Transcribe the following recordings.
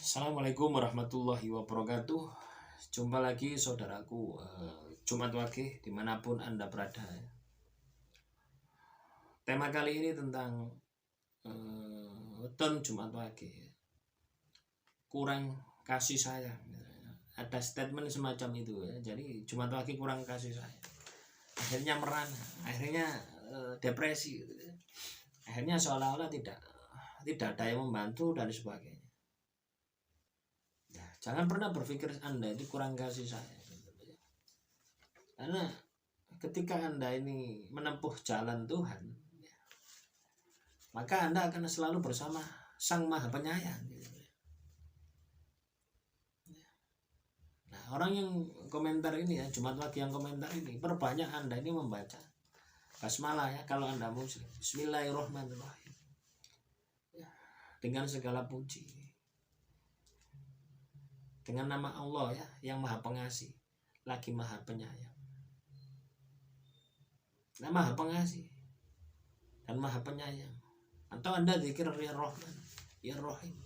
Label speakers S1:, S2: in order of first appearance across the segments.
S1: Assalamualaikum warahmatullahi wabarakatuh. Jumpa lagi saudaraku, Jumat Wage dimanapun Anda berada. Tema kali ini tentang weton Jumat Wage, kurang kasih sayang. Ada statement semacam itu ya. Jadi Jumat Wage kurang kasih sayang, akhirnya merana, akhirnya depresi gitu. Akhirnya seolah-olah tidak ada yang membantu dan sebagainya. Jangan pernah berpikir Anda itu kurang kasih sayang, karena ketika Anda ini menempuh jalan Tuhan, maka Anda akan selalu bersama Sang Maha Penyayang. Nah, orang yang komentar ini ya, Jumat Wage yang komentar ini, perbanyak Anda ini membaca basmalah ya kalau Anda muslim. Bismillahirrahmanirrahim. Dengan segala puji, dengan nama Allah ya, yang Maha Pengasih lagi Maha Penyayang. Nah, Maha Pengasih dan Maha Penyayang. Atau Anda zikir ya Rahman, ya Rahim,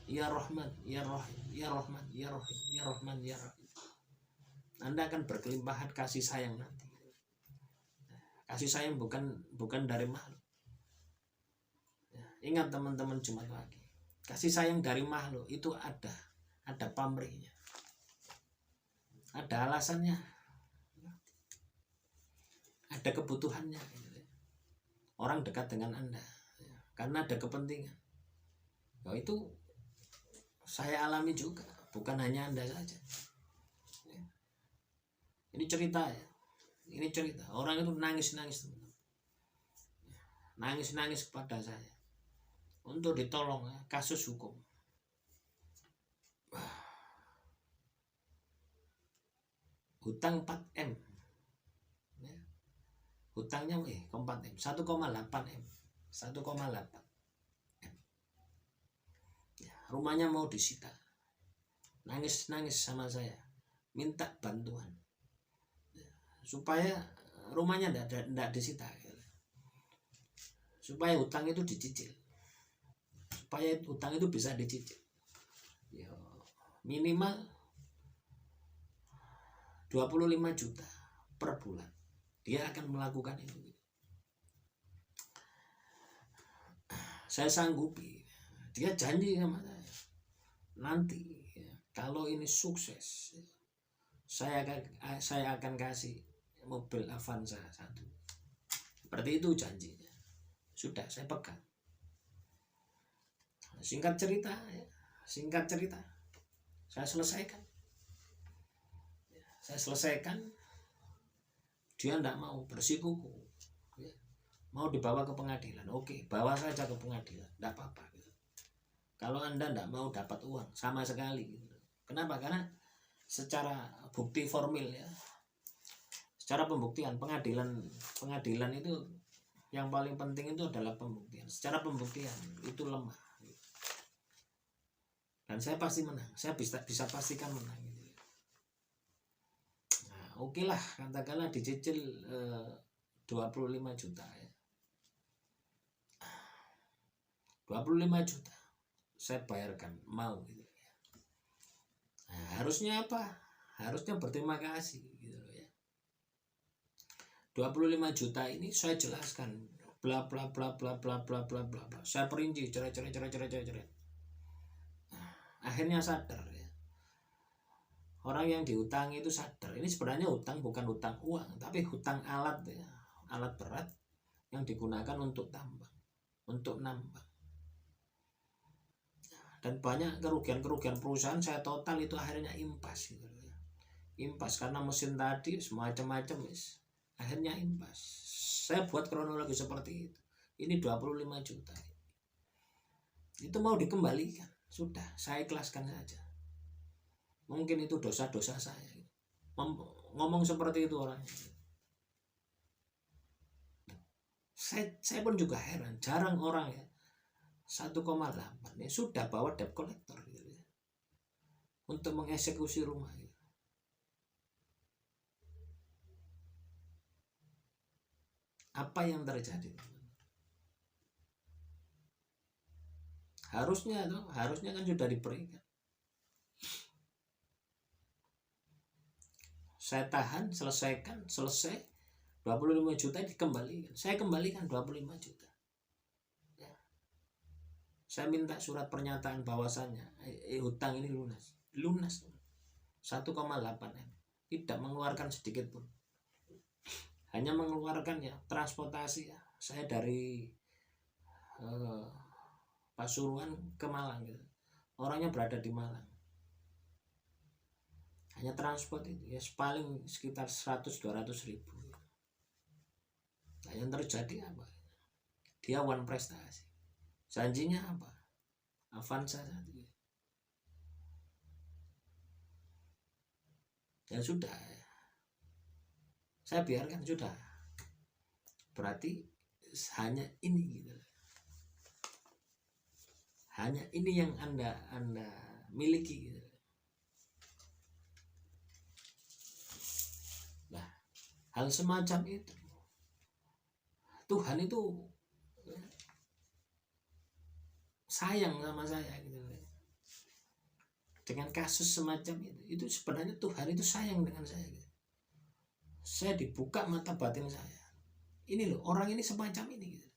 S1: ya Rahman, ya Rahim, ya Rahman, ya Rahim, ya Rahman, ya Rahim. Anda akan berkelimpahan kasih sayang nanti. Kasih sayang bukan dari makhluk. Ingat teman-teman Jumat Wage, kasih sayang dari makhluk itu ada pamrihnya, ada alasannya, ada kebutuhannya. Orang dekat dengan Anda karena ada kepentingan. Itu saya alami juga, bukan hanya Anda saja. Ini cerita ya, ini cerita. Orang itu nangis-nangis, nangis-nangis kepada saya untuk ditolong ya, kasus hukum. Hutang 4M ya. Hutangnya 4M, 1,8M, 1,8M ya. Rumahnya mau disita, nangis-nangis sama saya, minta bantuan ya, supaya rumahnya tidak disita ya. Supaya hutang itu dicicil, supaya hutang itu bisa dicicil ya, minimal 25 juta per bulan dia akan melakukan itu. Saya sanggupi, dia janji sama nanti ya, kalau ini sukses saya akan kasih mobil Avanza 1. Seperti itu janjinya. Sudah saya pegang. Singkat cerita saya selesaikan. Dia tidak mau, bersikuku ya. Mau dibawa ke pengadilan, oke, bawa saja ke pengadilan, tidak apa-apa gitu. Kalau Anda tidak mau dapat uang sama sekali gitu. Kenapa? Karena secara bukti formil ya, secara pembuktian, pengadilan itu yang paling penting itu adalah pembuktian. Secara pembuktian itu lemah gitu. Dan saya pasti menang, saya bisa pastikan menang gitu. Oke lah, katakanlah dicicil 25 juta ya. 25 juta saya bayarkan, mau gitu ya. Nah, harusnya apa? Harusnya berterima kasih gitu ya. 25 juta ini saya jelaskan bla bla bla bla bla bla bla bla bla. Saya perinci cerai. Nah, akhirnya sadar ya. Orang yang diutangi itu sadar, ini sebenarnya hutang bukan hutang uang, tapi hutang alat ya, alat berat yang digunakan untuk tambang, untuk nambang. Dan banyak kerugian perusahaan saya total itu akhirnya impas gitu ya. Impas karena mesin tadi semacam-macam akhirnya impas. Saya buat kronologi seperti itu. Ini 25 juta. Itu mau dikembalikan, sudah saya ikhlaskan saja. Mungkin itu dosa-dosa saya. Ngomong seperti itu orangnya. Saya pun juga heran, jarang orang ya 1,8 ya sudah bawa debt collector gitu ya, untuk mengeksekusi rumah gitu. Apa yang terjadi? Harusnya kan sudah diberikan. saya tahan, selesaikan, selesai 25 juta dikembalikan, saya kembalikan 25 juta ya. Saya minta surat pernyataan bahwasannya hutang ini lunas 1,8 M, tidak mengeluarkan sedikit pun, hanya mengeluarkan ya transportasi ya, saya dari Pasuruan ke Malang gitu. Orangnya berada di Malang, hanya transport itu ya paling sekitar 100-200 ribu. Nah, yang terjadi apa? Dia one prestasi, janjinya apa? Avanza saja. Ya sudah, saya biarkan sudah, berarti hanya ini gitu, hanya ini yang anda miliki gitu. Nah, hal semacam itu Tuhan itu sayang sama saya gitu. Dengan kasus semacam itu sebenarnya Tuhan itu sayang dengan saya gitu. Saya dibuka mata batin saya, ini loh orang ini semacam ini gitu.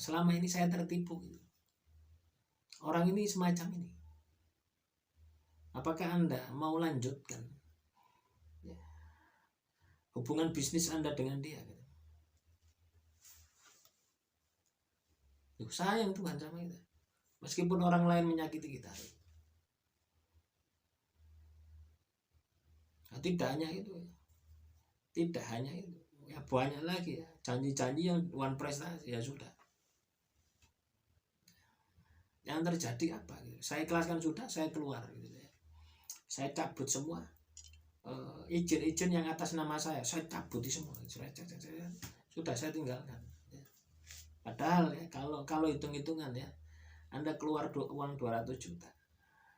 S1: Selama ini saya tertipu gitu. Orang ini semacam ini. Apakah Anda mau lanjutkan ya, hubungan bisnis Anda dengan dia gitu. Sayang Tuhan sama kita, meskipun orang lain menyakiti kita. Nah, tidak hanya itu ya, banyak lagi ya janji-janji yang one prestasi. Ya sudah, yang terjadi apa gitu. Saya ikhlaskan sudah, saya keluar gitu ya. Saya cabut semua izin-izin yang atas nama saya cabut di semua. Sudah saya tinggalkan ya. Padahal ya kalau hitung-hitungan ya, Anda keluar uang 200 juta,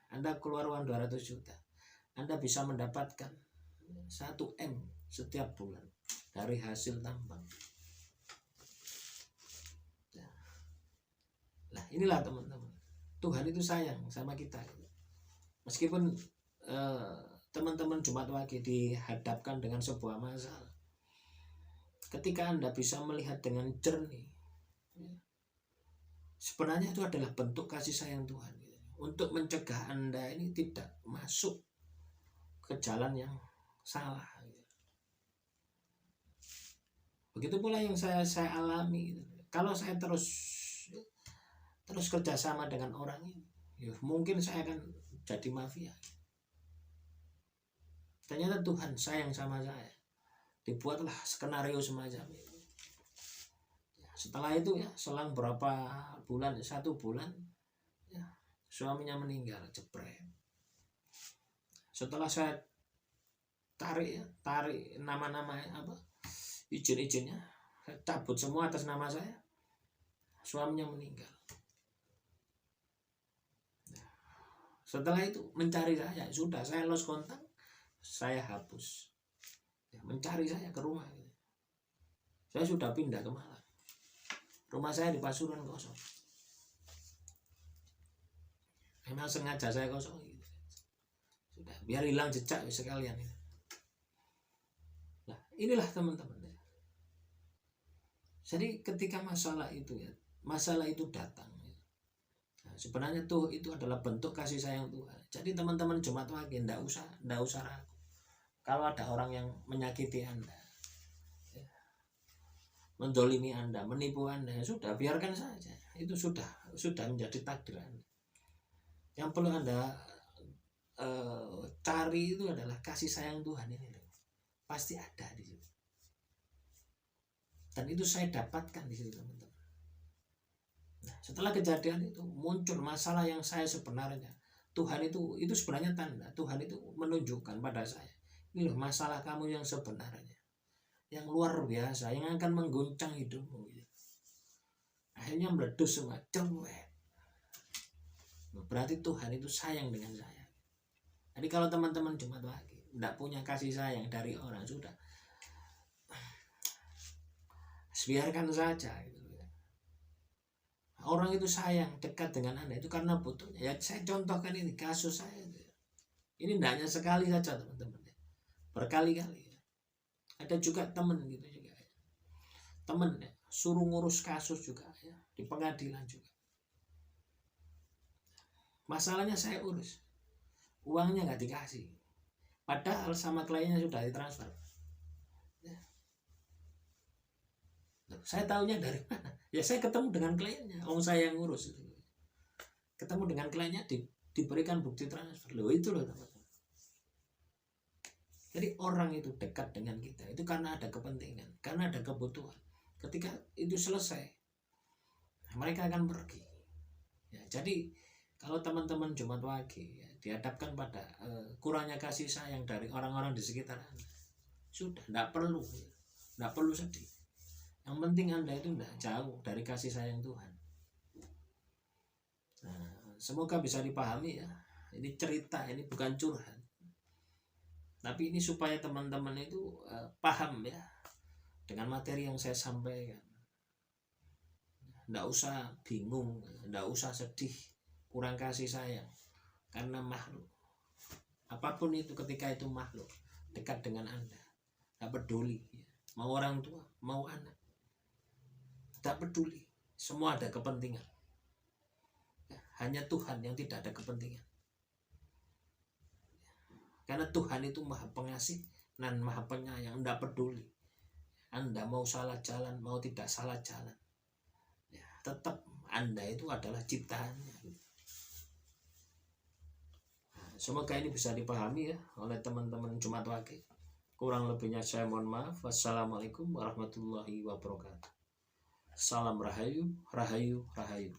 S1: Anda keluar uang 200 juta, Anda bisa mendapatkan 1 M setiap bulan dari hasil tambang. Nah, inilah teman-teman, Tuhan itu sayang sama kita. Meskipun teman-teman Jumat Wage dihadapkan dengan sebuah masalah, ketika Anda bisa melihat dengan jernih, sebenarnya itu adalah bentuk kasih sayang Tuhan untuk mencegah Anda ini tidak masuk ke jalan yang salah. Begitu pula yang saya alami. Kalau saya terus kerjasama dengan orang ini, ya mungkin saya akan jadi mafia. Ternyata Tuhan sayang sama saya, dibuatlah skenario semacam itu. Setelah itu ya, selang berapa bulan, 1 bulan ya, suaminya meninggal, jepret. Setelah saya tarik nama-nama apa, izin-izinnya, saya cabut semua atas nama saya, suaminya meninggal. Setelah itu mencari saya, sudah saya lost kontak, saya hapus ya, mencari saya ke rumah gitu. Saya sudah pindah ke Malang, rumah saya di Pasuruan kosong, memang sengaja saya kosong gitu. Sudah biar hilang jejak sekalian gitu. Nah, inilah teman-teman ya. Jadi ketika masalah itu datang ya, nah, sebenarnya tuh itu adalah bentuk kasih sayang Tuhan. Jadi teman-teman Jumat Wage enggak usah ragu. Kalau ada orang yang menyakiti Anda ya, mendolimi Anda, menipu Anda, ya sudah biarkan saja. Itu sudah menjadi takdir Anda. Yang perlu Anda cari itu adalah kasih sayang Tuhan ini. Pasti ada di situ. Dan itu saya dapatkan di situ teman-teman. Nah, setelah kejadian itu muncul masalah yang saya sebenarnya, Tuhan itu sebenarnya tanda. Tuhan itu menunjukkan pada saya, ini loh masalah kamu yang sebenarnya, yang luar biasa, yang akan mengguncang hidupmu gitu. Akhirnya meletus semua, cerwet. Berarti Tuhan itu sayang dengan saya. Jadi kalau teman-teman Jumat Wage tidak punya kasih sayang dari orang, sudah biarkan saja gitu. Orang itu sayang dekat dengan Anda itu karena butuhnya. Ya saya contohkan ini kasus saya. Ini tidak hanya sekali saja teman-teman. berkali-kali. Ada juga temen gitu juga, temen ya, suruh ngurus kasus juga ya, di pengadilan juga. Masalahnya saya urus, uangnya nggak dikasih, padahal sama kliennya sudah ditransfer. Ya. Saya tahunya dari mana? Ya saya ketemu dengan kliennya, saya yang ngurus itu. Ketemu dengan kliennya, diberikan bukti transfer. Loh itu loh teman-teman. Jadi orang itu dekat dengan kita itu karena ada kepentingan, karena ada kebutuhan. Ketika itu selesai, mereka akan pergi. Ya, jadi kalau teman-teman Jumat Wage ya, dihadapkan pada kurangnya kasih sayang dari orang-orang di sekitar Anda, sudah tidak perlu sedih. Yang penting Anda itu tidak jauh dari kasih sayang Tuhan. Nah, semoga bisa dipahami ya. Ini cerita, ini bukan curhat. Tapi ini supaya teman-teman itu paham ya dengan materi yang saya sampaikan. Nggak usah bingung, nggak usah sedih, kurang kasih sayang. Karena makhluk, apapun itu ketika itu makhluk dekat dengan Anda, nggak peduli ya. Mau orang tua, mau anak, nggak peduli. Semua ada kepentingan ya, hanya Tuhan yang tidak ada kepentingan. Karena Tuhan itu maha pengasih dan maha penyayang, tidak peduli Anda mau salah jalan, mau tidak salah jalan ya, tetap Anda itu adalah ciptaannya. Nah, semoga ini bisa dipahami ya oleh teman-teman Jumat Wage. Kurang lebihnya saya mohon maaf. Wassalamualaikum warahmatullahi wabarakatuh. Salam rahayu, rahayu, rahayu.